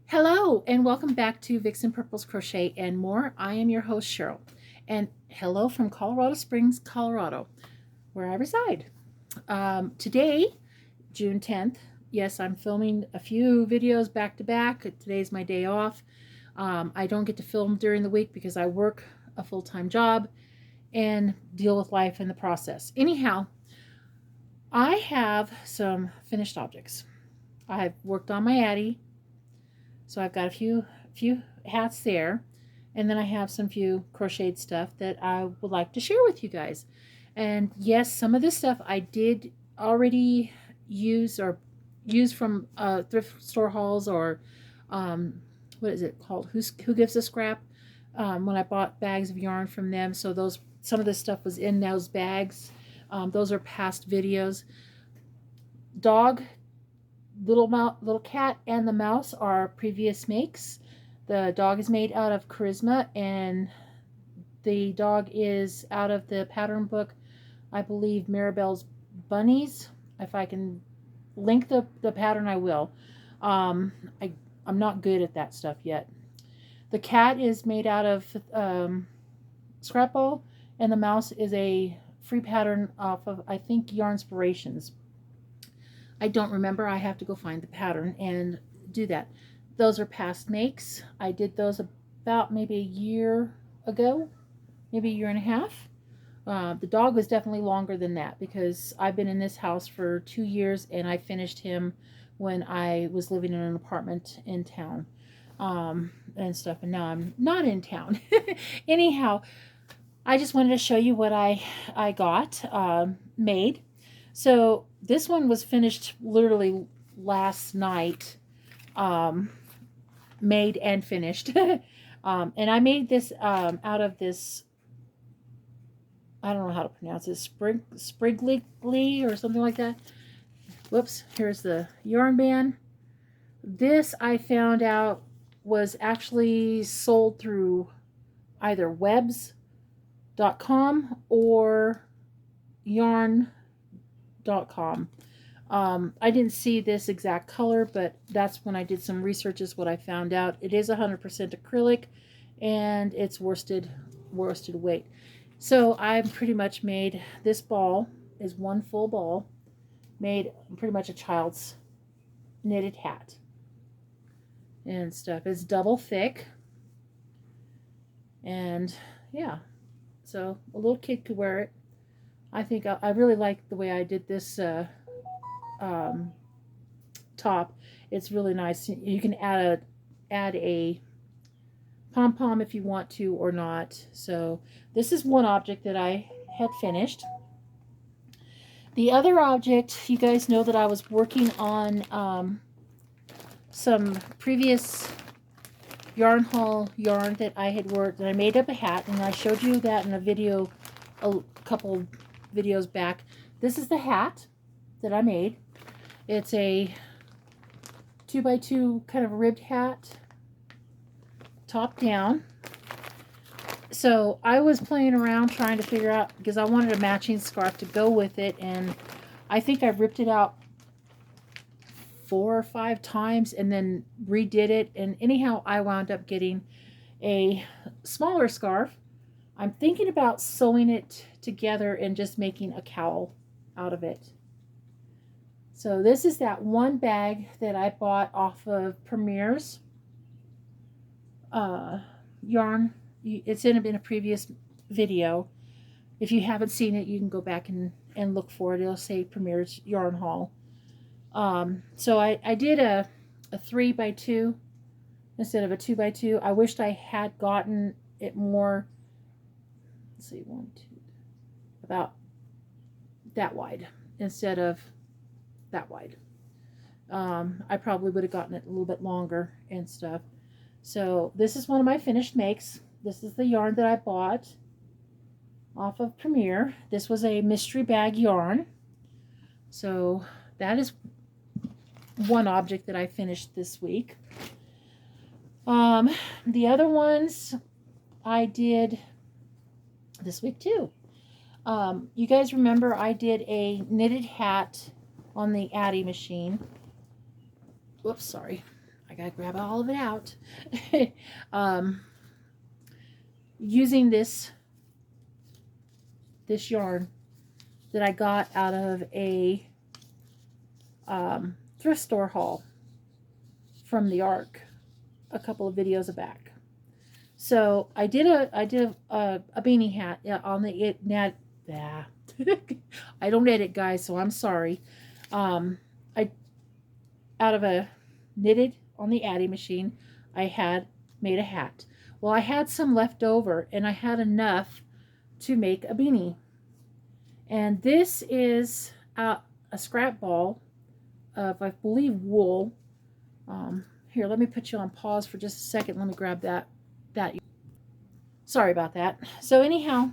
Hello and welcome back to Vixen Purple's Crochet and More. I am your host Cheryl, and hello from Colorado Springs, Colorado, where I reside. Today, June 10th, yes, I'm filming a few videos back to back. Today's my day off. I don't get to film during the week because I work a full-time job and deal with life in the process. Anyhow, I have some finished objects. I've worked on my Addy. So I've got a few hats there, and then I have some few crocheted stuff that I would like to share with you guys. And yes, some of this stuff I did already use from thrift store hauls or what is it called? Who gives a scrap? When I bought bags of yarn from them, so those some of this stuff was in those bags. Those are past videos. Dog little cat and the mouse are previous makes. The dog is made out of charisma and the dog is out of the pattern book, I believe, Maribel's Bunnies. If I can link the pattern, I will. I'm not good at that stuff yet. The cat is made out of scrap ball, and the mouse is a free pattern off of, I think, Yarnspirations. I don't remember. I have to go find the pattern and do that. Those are past makes. I did those about maybe a year ago, maybe a year and a half. The dog was definitely longer than that because I've been in this house for 2 years and I finished him when I was living in an apartment in town and stuff. And now I'm not in town. Anyhow, I just wanted to show you what I got made. So this one was finished literally last night, made and finished. And I made this out of this, I don't know how to pronounce it, Spriggly or something like that. Whoops, here's the yarn band. This I found out was actually sold through either webs.com or yarn.com. I didn't see this exact color, but that's when I did some research is what I found out. It is 100% acrylic and it's worsted weight. So I pretty much made this ball is one full ball, made pretty much a child's knitted hat and stuff. It's double thick, and yeah, so a little kid could wear it. I think I really like the way I did this top. It's really nice. You can add a pom pom if you want to or not. So this is one object that I had finished. The other object, you guys know that I was working on some previous yarn haul yarn that I had worked, and I made up a hat, and I showed you that in a video a couple videos back. This is the hat that I made. It's a 2x2 kind of ribbed hat, top down. So I was playing around trying to figure out, because I wanted a matching scarf to go with it, and I think I ripped it out 4 or 5 times and then redid it, and anyhow I wound up getting a smaller scarf. I'm thinking about sewing it together and just making a cowl out of it. So this is that one bag that I bought off of Premier's yarn. It's in a previous video. If you haven't seen it, you can go back and look for it. It'll say Premier's yarn haul. So I did a 3x2 instead of a 2x2. I wished I had gotten it more, let's see, 1, 2, about that wide instead of that wide. I probably would have gotten it a little bit longer and stuff. So this is one of my finished makes. This is the yarn that I bought off of Premier. This was a mystery bag yarn. So that is one object that I finished this week. The other ones I did this week too. You guys remember I did a knitted hat on the Addy machine. Whoops, sorry. I gotta grab all of it out. um, Using this yarn that I got out of a thrift store haul from the Ark a couple of videos back. So I did a beanie hat on the yeah. I don't edit, guys, so I'm sorry. I out of a knitted on the Addy machine, I had made a hat. Well, I had some left over, and I had enough to make a beanie. And this is a scrap ball of, I believe, wool. Here, let me put you on pause for just a second. Let me grab that. Sorry about that. So anyhow,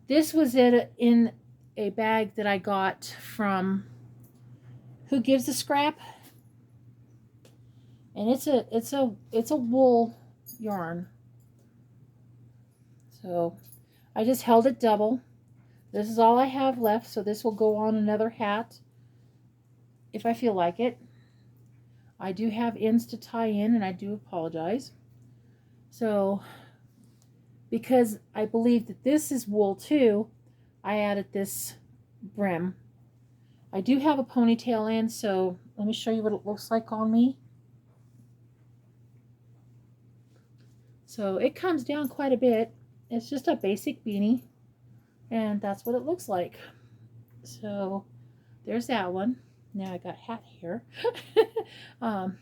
this was it in a bag that I got from Who Gives a Scrap, and it's a wool yarn. So I just held it double. This is all I have left, so this will go on another hat if I feel like it. I do have ends to tie in, and I do apologize. So, because I believe that this is wool too, I added this brim. I do have a ponytail in, so let me show you what it looks like on me. So it comes down quite a bit. It's just a basic beanie, and that's what it looks like. So there's that one. Now I got hat here.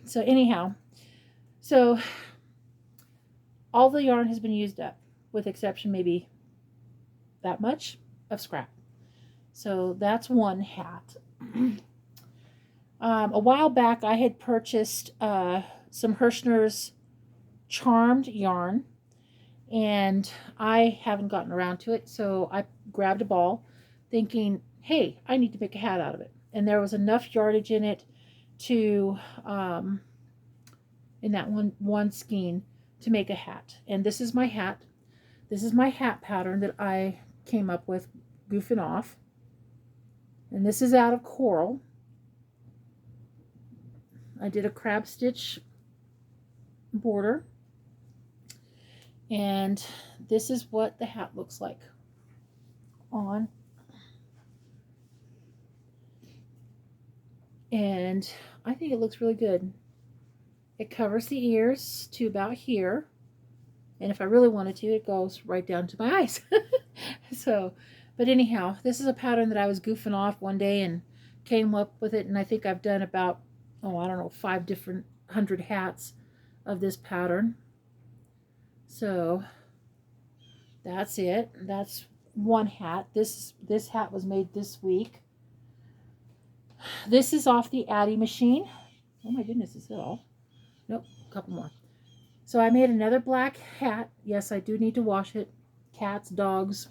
So anyhow, so all the yarn has been used up, with exception maybe that much of scrap. So that's one hat. A while back I had purchased some Hirschner's Charmed yarn, and I haven't gotten around to it, so I grabbed a ball thinking, hey, I need to make a hat out of it. And there was enough yardage in it to in that one skein to make a hat. And this is my hat. This is my hat pattern that I came up with goofing off. And this is out of coral. I did a crab stitch border. And this is what the hat looks like on. And I think it looks really good. It covers the ears to about here. And if I really wanted to, it goes right down to my eyes. So, but anyhow, this is a pattern that I was goofing off one day and came up with it. And I think I've done about, oh, I don't know, 5 different 100 hats of this pattern. So that's it. That's one hat. This hat was made this week. This is off the Addy machine. Oh my goodness, is it all? Nope, a couple more. So I made another black hat. Yes, I do need to wash it. Cats, dogs,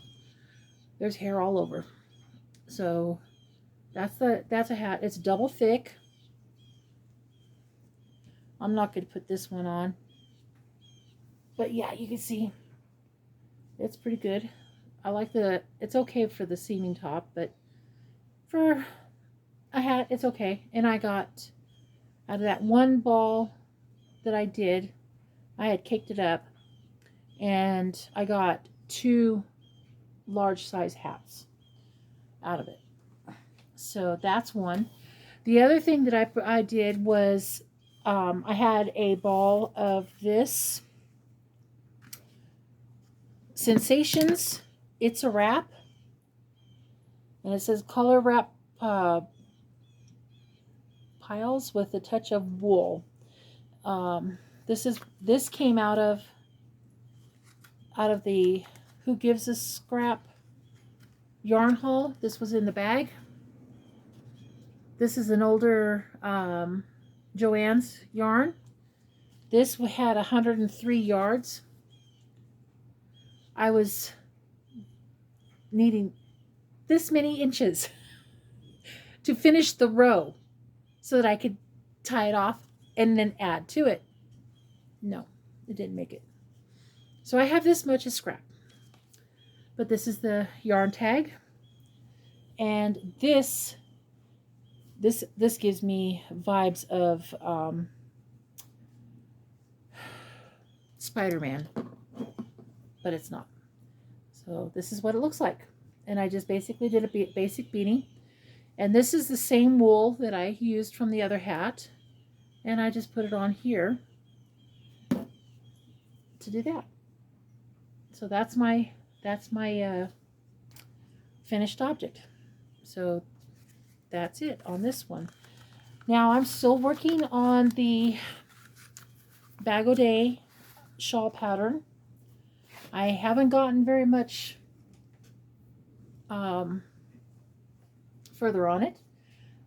there's hair all over. So that's a hat. It's double thick. I'm not going to put this one on. But yeah, you can see it's pretty good. I like it's okay for the seaming top, but for a hat, it's okay. And I got, out of that one ball that I did, I had caked it up, and I got 2 large size hats out of it. So that's one. The other thing that I did was I had a ball of this Sensations It's a Wrap, and it says color wrap piles with a touch of wool. This came out of the Who Gives a Scrap yarn haul. This was in the bag. This is an older Joann's yarn. This had 103 yards. I was needing this many inches to finish the row so that I could tie it off and then add to it. No, it didn't make it. So I have this much as scrap. But this is the yarn tag. And this gives me vibes of Spider-Man, but it's not. So this is what it looks like. And I just basically did a basic beanie. And this is the same wool that I used from the other hat. And I just put it on here to do that. So that's my finished object. So that's it on this one. Now I'm still working on the Bag O' Day shawl pattern. I haven't gotten very much further on it,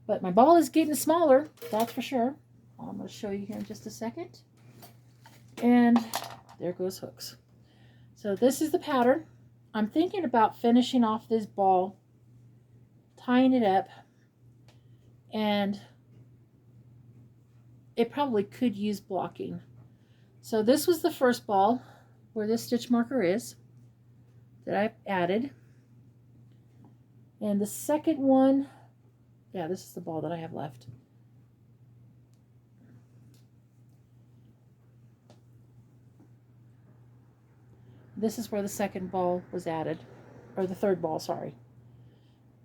but my ball is getting smaller, that's for sure. I'm going to show you here in just a second. And there goes hooks. So this is the pattern. I'm thinking about finishing off this ball, tying it up, and it probably could use blocking. So this was the first ball where this stitch marker is that I've added. And the second one, yeah, this is the ball that I have left. This is where the second ball was added, or the third ball, sorry.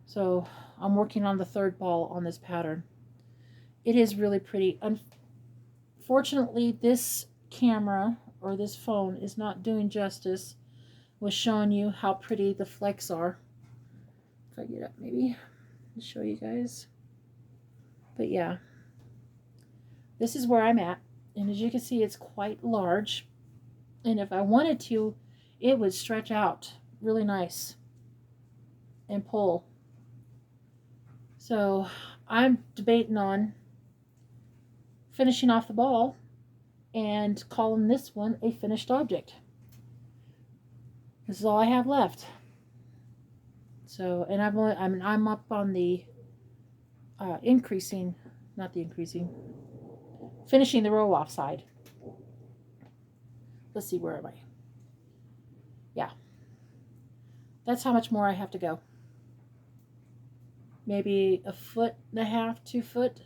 So I'm working on the third ball on this pattern. It is really pretty. Unfortunately, this camera or this phone is not doing justice with showing you how pretty the flecks are. If I get up maybe to show you guys. But yeah, this is where I'm at. And as you can see, it's quite large. And if I wanted to, it would stretch out really nice and pull. So I'm debating on finishing off the ball and calling this one a finished object. This is all I have left. So, and I'm up on the finishing the row off side. Let's see, where am I? Yeah. That's how much more I have to go. Maybe 1.5 foot, 2 foot.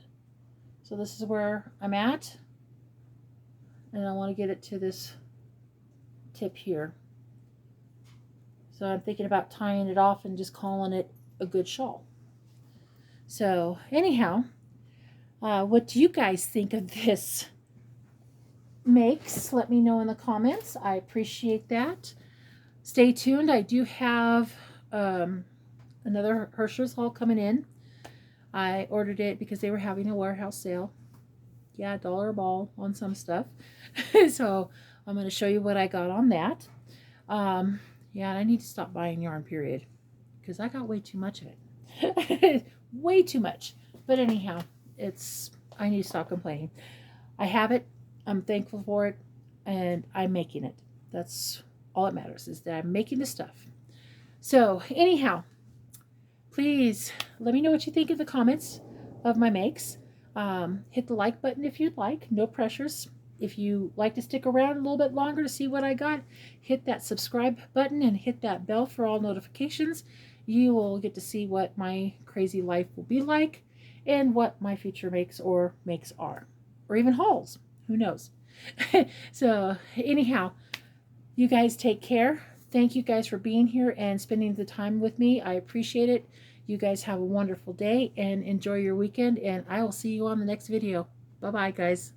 So this is where I'm at. And I want to get it to this tip here. So I'm thinking about tying it off and just calling it a good shawl. So anyhow, what do you guys think of this makes? Let me know in the comments. I appreciate that. Stay tuned. I do have another Hershey's haul coming in. I ordered it because they were having a warehouse sale. Yeah, $1 a ball on some stuff. So I'm going to show you what I got on that. Yeah, and I need to stop buying yarn, period, because I got way too much of it. Way too much. But anyhow, I need to stop complaining. I have it. I'm thankful for it, and I'm making it. That's all that matters, is that I'm making the stuff. So anyhow, please let me know what you think in the comments of my makes. Hit the like button if you'd like. No pressures. If you like to stick around a little bit longer to see what I got, hit that subscribe button and hit that bell for all notifications. You will get to see what my crazy life will be like and what my future makes are, or even hauls. Who knows? So anyhow, you guys take care. Thank you guys for being here and spending the time with me. I appreciate it. You guys have a wonderful day and enjoy your weekend, and I will see you on the next video. Bye-bye, guys.